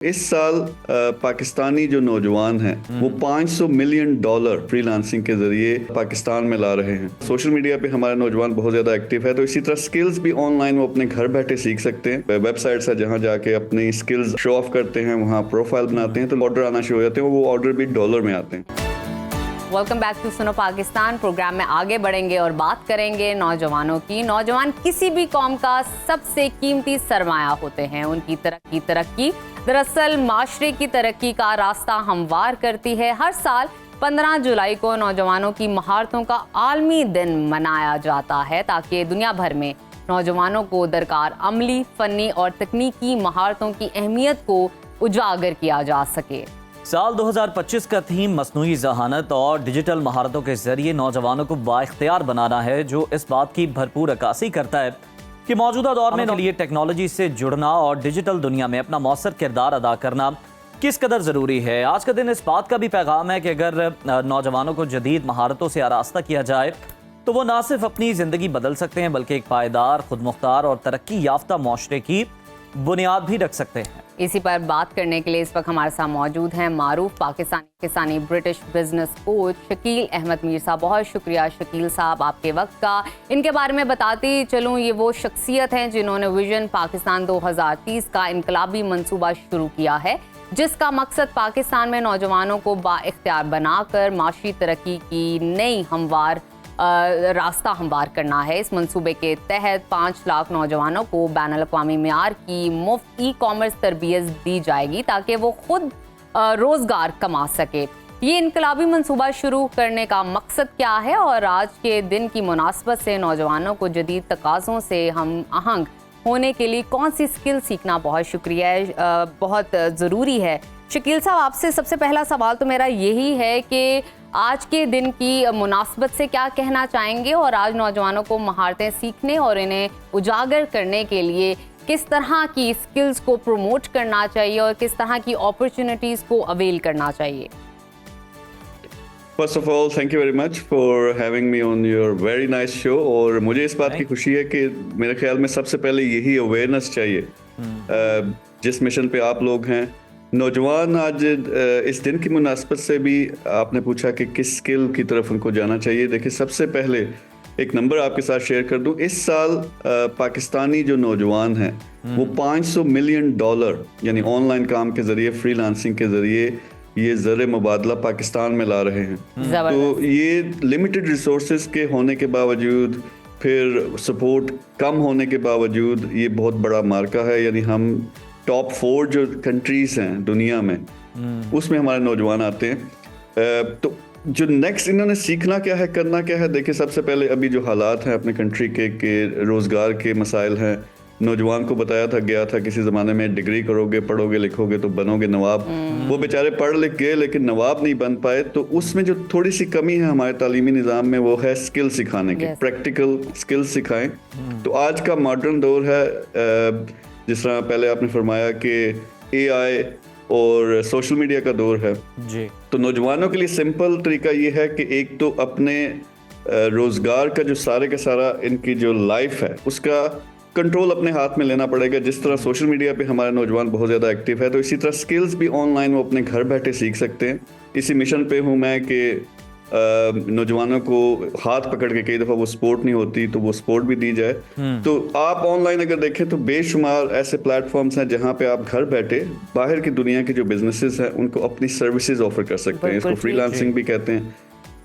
इस साल पाकिस्तानी जो नौजवान हैं वो $500 मिलियन फ्रीलांसिंग के जरिए पाकिस्तान में ला रहे हैं। सोशल मीडिया पे हमारे नौजवान बहुत ज़्यादा एक्टिव है, तो इसी तरह स्किल्स भी ऑनलाइन वो अपने घर बैठे सीख सकते हैं। वेबसाइट्स है जहाँ जाके अपनी स्किल्स शो ऑफ करते हैं, वहाँ प्रोफाइल बनाते हैं, तो ऑर्डर आना शुरू हो जाते हैं। वो ऑर्डर भी डॉलर में आते हैं। वेलकम बैक टू सुनो पाकिस्तान। प्रोग्राम में आगे बढ़ेंगे और बात करेंगे नौजवानों की। नौजवान किसी भी कौम का सबसे कीमती सरमाया होते हैं। उनकी तरक्की दरअसल माशरे की तरक्की का रास्ता हमवार करती है। हर साल 15 जुलाई को नौजवानों की महारतों का आलमी दिन मनाया जाता है ताकि दुनिया भर में नौजवानों को दरकार अमली, फनी और तकनीकी महारतों की अहमियत को उजागर किया जा सके। साल 2025 का थीम मस्नूई ज़हानत और डिजिटल महारतों के जरिए नौजवानों को बाइख्तियार बनाना है, जो इस बात की भरपूर अक्कासी करता है कि मौजूदा दौर में लिए टेक्नोलॉजी से जुड़ना और डिजिटल दुनिया में अपना मौसर किरदार अदा करना किस कदर ज़रूरी है। आज का दिन इस बात का भी पैगाम है कि अगर नौजवानों को जदीद महारतों से आरास्ता किया जाए तो वो ना सिर्फ अपनी ज़िंदगी बदल सकते हैं बल्कि एक पायदार, खुदमुख्तार और तरक्की याफ्ता माशरे की बुनियाद भी रख सकते हैं। इसी पर बात करने के लिए इस वक्त हमारे साथ मौजूद हैं मारूफ Pakistani British business coach Shakeel Ahmed Mir साहब। बहुत शुक्रिया शकील साहब आपके वक्त का। इनके बारे में बताती चलूँ, ये वो शख्सियत हैं जिन्होंने विजन पाकिस्तान 2030 का इनकलाबी मंसूबा शुरू किया है, जिसका मकसद पाकिस्तान में नौजवानों को बाइख्तियार बनाकर माशी तरक्की की नई हमवार रास्ता हमवार करना है। इस मंसूबे के तहत 5 लाख नौजवानों को बैनुल-अक़वामी मेयार की मुफ्त ई-कॉमर्स तरबियत दी जाएगी ताकि वो खुद रोज़गार कमा सके। ये इनकलाबी मंसूबा शुरू करने का मकसद क्या है और आज के दिन की मुनासबत से नौजवानों को जदीद तकाज़ों से हम आहंग होने के लिए कौन सी स्किल सीखना बहुत ज़रूरी है। शकील साहब, आपसे सबसे पहला सवाल तो मेरा यही है कि आज के दिन की मुनासबत से क्या कहना चाहेंगे और आज नौजवानों को महारतें सीखने और इन्हें उजागर करने के लिए किस तरह की स्किल्स को प्रमोट करना चाहिए और किस तरह की अपॉर्चुनिटीज़ को अवेल करना चाहिए। First of all thank you very much for having me on your very nice show. और मुझे इस बात की खुशी है कि मेरे ख्याल में सबसे पहले यही अवेयरनेस चाहिए जिस मिशन पे आप लोग हैं। नौजवान आज इस दिन की मुनासबत से भी आपने पूछा कि किस स्किल की तरफ उनको जाना चाहिए। देखिए, सबसे पहले एक नंबर आपके साथ शेयर कर दूं। इस साल पाकिस्तानी जो नौजवान हैं वो $500 मिलियन यानी ऑनलाइन काम के जरिए, फ्रीलांसिंग के जरिए ये ज़र मुबादला पाकिस्तान में ला रहे हैं। तो ये लिमिटेड रिसोर्सेज के होने के बावजूद, फिर सपोर्ट कम होने के बावजूद, ये बहुत बड़ा मार्का है। यानी हम टॉप 4 जो कंट्रीज हैं दुनिया में उसमें हमारे नौजवान आते हैं। तो जो नेक्स्ट इन्होंने सीखना क्या है, करना क्या है, देखिए सबसे पहले अभी जो हालात हैं अपने कंट्री के रोज़गार के मसाइल हैं। नौजवान को बताया था गया था किसी ज़माने में डिग्री करोगे, पढ़ोगे, लिखोगे तो बनोगे नवाब। वो बेचारे पढ़ लिख गए लेकिन नवाब नहीं बन पाए। तो उसमें जो थोड़ी सी कमी है हमारे तालीमी निज़ाम में वो है स्किल सिखाने की। प्रैक्टिकल स्किल सिखाएं। तो आज का मॉडर्न दौर है, जिस तरह पहले आपने फरमाया कि AI और सोशल मीडिया का दौर है जी। तो नौजवानों के लिए सिंपल तरीका ये है कि एक तो अपने रोज़गार का जो सारे का सारा इनकी जो लाइफ है उसका कंट्रोल अपने हाथ में लेना पड़ेगा। जिस तरह सोशल मीडिया पे हमारे नौजवान बहुत ज़्यादा एक्टिव है, तो इसी तरह स्किल्स भी ऑनलाइन वो अपने घर बैठे सीख सकते हैं। इसी मिशन पे हूँ मैं कि नौजवानों को हाथ पकड़ के, कई दफ़ा वो स्पोर्ट नहीं होती तो वो स्पोर्ट भी दी जाए। तो आप ऑनलाइन अगर देखें तो बेशुमार ऐसे प्लेटफॉर्म्स हैं जहां पे आप घर बैठे बाहर की दुनिया के जो बिजनेसेस हैं उनको अपनी सर्विसेज ऑफर कर सकते हैं। इसको फ्रीलांसिंग भी कहते हैं।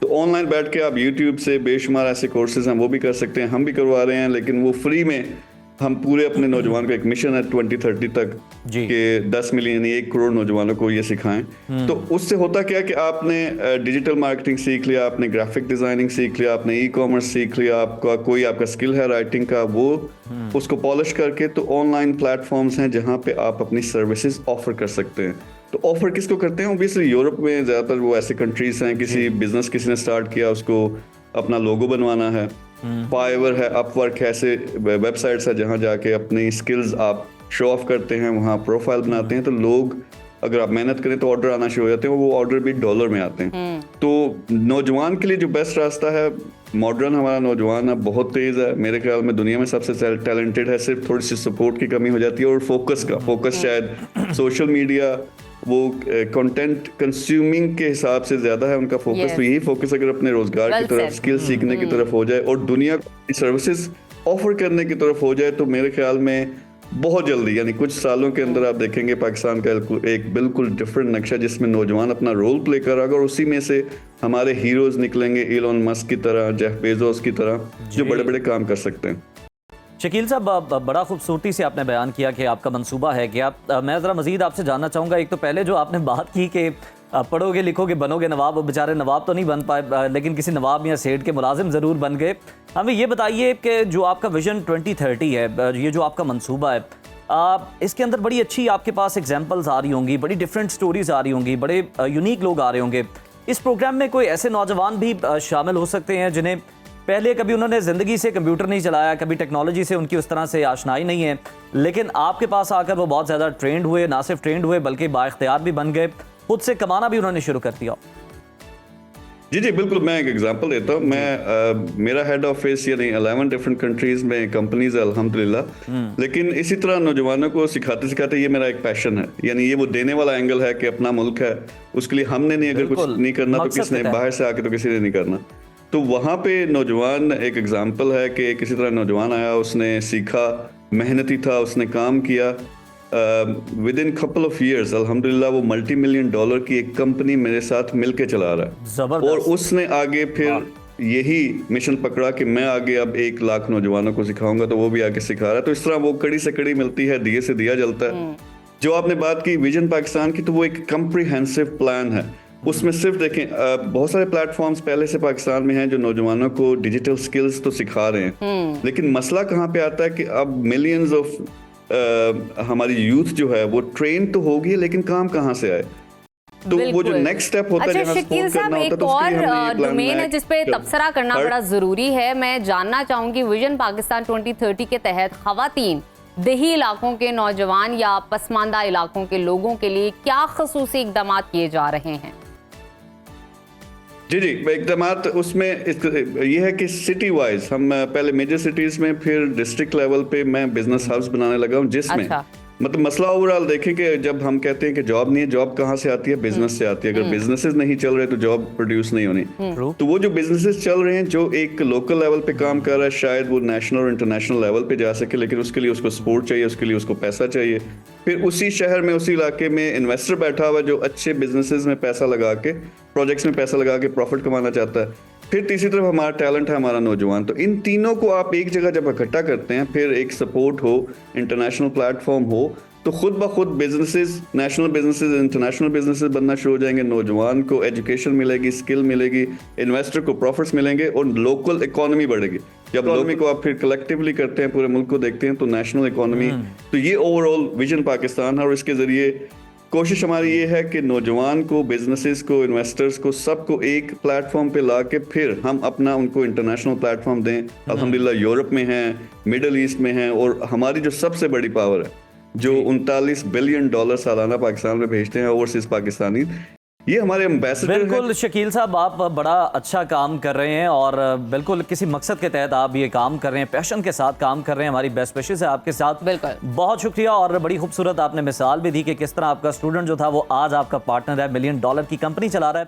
तो ऑनलाइन बैठ के आप यूट्यूब से बेशुमार ऐसे कोर्सेज हैं वो भी कर सकते हैं। हम भी करवा रहे हैं, लेकिन वो फ्री में। हम पूरे अपने नौजवान को, एक मिशन है 2030 तक कि 10 मिलियन यानी 1 करोड़ नौजवानों को ये सिखाएं। तो उससे होता क्या कि आपने डिजिटल मार्केटिंग सीख लिया, आपने ग्राफिक डिजाइनिंग सीख लिया, आपने ई-कॉमर्स सीख लिया, आपका स्किल है राइटिंग का, वो उसको पॉलिश करके तो ऑनलाइन प्लेटफॉर्म्स हैं जहाँ पे आप अपनी सर्विसेज ऑफर कर सकते हैं। तो ऑफर किसको करते हैं? ऑब्वियसली यूरोप में ज़्यादातर वो ऐसे कंट्रीज हैं, किसी बिजनेस किसी ने स्टार्ट किया, उसको अपना लोगो बनवाना है। फाइवर है, अपवर्क है, ऐसे वेबसाइट्स है जहाँ जाके अपनी स्किल्स आप शो ऑफ करते हैं, वहाँ प्रोफाइल बनाते हैं, तो लोग अगर आप मेहनत करें तो ऑर्डर आना शुरू हो जाते हैं, वो ऑर्डर भी डॉलर में आते हैं। तो नौजवान के लिए जो बेस्ट रास्ता है, मॉडर्न हमारा नौजवान अब बहुत तेज है, मेरे ख्याल में दुनिया में सबसे टैलेंटेड है, सिर्फ थोड़ी सी सपोर्ट की कमी हो जाती है और फोकस शायद सोशल मीडिया वो कंटेंट कंज्यूमिंग के हिसाब से ज्यादा है उनका फोकस। Yes. तो यही फोकस अगर अपने रोजगार Well की तरफ, said. स्किल सीखने की तरफ हो जाए और दुनिया को सर्विसेज ऑफर करने की तरफ हो जाए, तो मेरे ख्याल में बहुत जल्दी, यानी कुछ सालों के अंदर आप देखेंगे पाकिस्तान का एक बिल्कुल डिफरेंट नक्शा जिसमें नौजवान अपना रोल प्ले करेगा और उसी में से हमारे हीरोज निकलेंगे, इलॉन मस्क की तरह, जेफ बेजोस की तरह, जो बड़े बड़े काम कर सकते हैं। शकील साहब, बड़ा खूबसूरती से आपने बयान किया कि आपका मंसूबा है कि आप, मैं ज़रा मज़ीद आपसे जानना चाहूँगा। एक तो पहले जो आपने बात की कि पढ़ोगे लिखोगे बनोगे नवाब, बेचारे नवाब तो नहीं बन पाए लेकिन किसी नवाब या सेठ के मुलाजिम ज़रूर बन गए। हमें ये बताइए कि जो आपका विजन 2030 है, ये जो आपका मंसूबा है, इसके अंदर बड़ी अच्छी आपके पास एग्जांपल्स आ रही होंगी, बड़ी डिफरेंट स्टोरीज आ रही होंगी, बड़े यूनिक लोग आ रहे होंगे। इस प्रोग्राम में कोई ऐसे नौजवान भी शामिल हो सकते हैं जिन्हें पहले कभी उन्होंने ज़िंदगी से कंप्यूटर नहीं चलाया, कभी टेक्नोलॉजी से उनकी उस तरह से आशनाई नहीं है, लेकिन आपके पास आकर वो बहुत ज़्यादा ट्रेंड हुए, ना सिर्फ ट्रेंड हुए बल्कि बाइख्तियार भी बन गए, खुद से कमाना भी उन्होंने शुरू कर दिया। जी बिल्कुल, मैं एक एग्जांपल देता हूँ। मैं मेरा हेड ऑफिस यानी 11 डिफरेंट कंट्रीज में कंपनीज है अल्हम्दुलिल्लाह, लेकिन इसी तरह नौजवानों को सिखाते सिखाते ये मेरा एक पैशन है, यानी ये वो देने वाला एंगल है कि अपना मुल्क है, उसके लिए हमने नहीं, अगर कुछ नहीं करना तो किसने, बाहर से आके तो किसी ने नहीं करना। तो वहाँ पे नौजवान एक एग्जाम्पल है कि किसी तरह नौजवान आया, उसने सीखा, मेहनती था, उसने काम किया, with in couple of years अल्हम्दुलिल्लाह वो $multi-million की एक कंपनी मेरे साथ मिलके चला रहा है। और उसने आगे फिर यही मिशन पकड़ा कि मैं आगे अब 1 लाख नौजवानों को सिखाऊंगा, तो वो भी आगे सिखा रहा है। तो इस तरह वो कड़ी से कड़ी मिलती है, दिए से दिया जलता है। जो आपने बात की विजन पाकिस्तान की, तो वो एक कम्प्रिहेंसिव प्लान है। उसमें सिर्फ देखें, बहुत सारे प्लेटफॉर्म्स पहले से पाकिस्तान में हैं जो नौजवानों को डिजिटल स्किल्स तो सिखा रहे हैं, लेकिन मसला कहाँ पे आता है कि अब मिलियंस ऑफ हमारी यूथ जो है वो ट्रेन तो होगी, लेकिन काम कहाँ से आए? तो वो जो नेक्स्ट स्टेप होता है, अच्छा शकील साहब, एक और डोमेन है जिसपे तबसरा करना बड़ा जरूरी है। मैं जानना चाहूंगी विजन पाकिस्तान 2030 के तहत खवातीन, देही इलाकों के नौजवान या पसमानदा इलाकों के लोगों के लिए क्या खसूसी इकदाम किए जा रहे हैं? जी इकदामात उसमें ये है कि सिटी वाइज हम पहले मेजर सिटीज में, फिर डिस्ट्रिक्ट लेवल पे मैं बिजनेस हब्स बनाने लगा हूँ, जिसमें मतलब मसला ओवरऑल देखें कि जब हम कहते हैं कि जॉब नहीं है, जॉब कहाँ से आती है? बिजनेस से आती है। अगर बिजनेसेस नहीं चल रहे तो जॉब प्रोड्यूस नहीं होनी। तो वो जो बिजनेसेस चल रहे हैं, जो एक लोकल लेवल पे काम कर रहा है, शायद वो नेशनल और इंटरनेशनल लेवल पे जा सके, लेकिन उसके लिए उसको सपोर्ट चाहिए, उसके लिए उसको पैसा चाहिए। फिर उसी शहर में, उसी इलाके में इन्वेस्टर बैठा हुआ जो अच्छे बिजनेसेस में पैसा लगा के, प्रोजेक्ट्स में पैसा लगा के प्रॉफिट कमाना चाहता है। फिर तीसरी तरफ हमारा टैलेंट है, हमारा नौजवान। तो इन तीनों को आप एक जगह जब इकट्ठा करते हैं, फिर एक सपोर्ट हो, इंटरनेशनल प्लेटफॉर्म हो, तो खुद ब खुद businesses, national businesses, international businesses बनना शुरू हो जाएंगे। नौजवान को एजुकेशन मिलेगी, स्किल मिलेगी, इन्वेस्टर को प्रॉफिट्स मिलेंगे और लोकल इकोनॉमी बढ़ेगी। जब इकोनॉमी को आप फिर कलेक्टिवली करते हैं, पूरे मुल्क को देखते हैं, तो नेशनल इकोनॉमी। तो ये ओवरऑल विजन पाकिस्तान है और इसके जरिए कोशिश हमारी ये है कि नौजवान को, बिजनेसेस को, इन्वेस्टर्स को, सबको एक प्लेटफॉर्म पे ला के फिर हम अपना उनको इंटरनेशनल प्लेटफॉर्म दें। अल्हम्दुलिल्लाह यूरोप में हैं, मिडल ईस्ट में हैं, और हमारी जो सबसे बड़ी पावर है, जो $39 बिलियन सालाना पाकिस्तान में भेजते हैं ओवरसीज पाकिस्तानी, ये हमारे एम्बेसडर। बिल्कुल शकील साहब, आप बड़ा अच्छा काम कर रहे हैं और बिल्कुल किसी मकसद के तहत आप ये काम कर रहे हैं, पैशन के साथ काम कर रहे हैं। हमारी बेस्ट विशेस है आपके साथ। बिल्कुल, बहुत शुक्रिया। और बड़ी खूबसूरत आपने मिसाल भी दी कि किस तरह आपका स्टूडेंट जो था वो आज आपका पार्टनर है, $1 मिलियन की कंपनी चला रहा है।